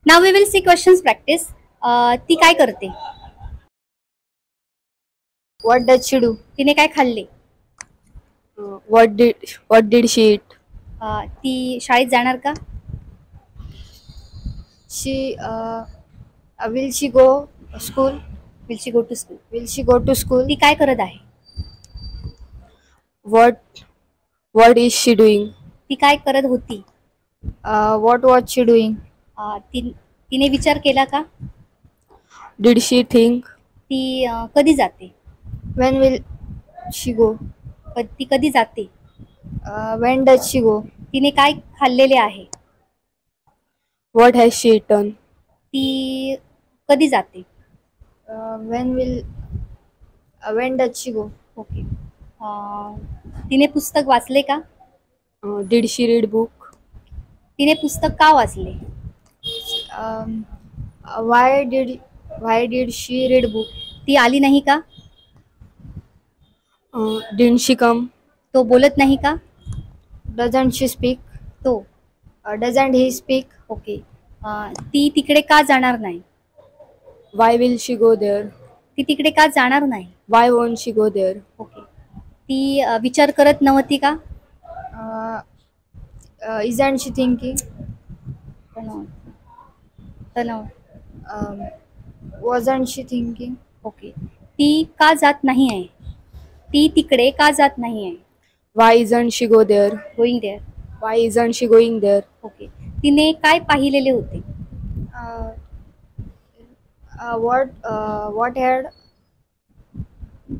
Now we will see questions practice. ती काय करते? What does she do? तिने काय खाल्ले? What did she eat? ती शाळेत जाणार का? She will she go school? Will she go to school? Will she go to school? ती काय करत आहे? What is she doing? ती काय करत होती? What was she doing? तिने विचार केला का? Did she think? ती कधी जाते? When will she go? ती कधी जाते? When does she go? तिने काय खाल्लेले आहे? What has she eaten? ती कधी जाते? When does she go? Okay. तिने पुस्तक वाचले का? Did she read book? तिने पुस्तक का वाचले? Why did she read book? ती आली नाही का? Didn't she come? तो बोलत नाही का? Doesn't she speak? तो. Doesn't he speak? ओके. ती तिकडे का जाणार नाही? Why will she go there? ती तिकडे का जाणार नाही? Why won't she go there? Okay. ती विचार करत नव्हती का? Isn't she thinking? तणाव. Wasn't she thinking? ओके. ती का जात नाही आहे? ती तिकडे का जात नाही आहे? Why isn't she go there? Going there. Why isn't she going there? Okay. तिने काय पाहिलेले होते?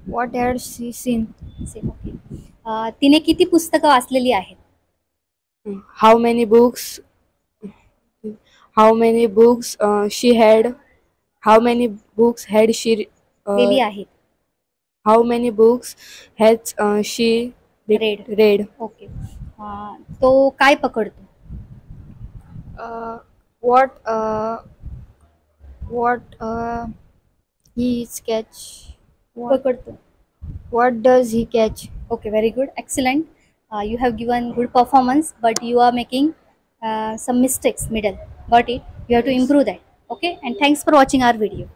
What had she seen? Okay. तिने किती पुस्तकं वाचलेली आहेत? How many books she had? How many books had she? गेली आहेत. How many books has she read? Okay. तो काय पकडतो? What he catch? पकडतो. What does he catch? Okay, very good, excellent. You have given good performance, but you are making some mistakes middle. Got it? You have to improve that. Okay, and thanks for watching our video.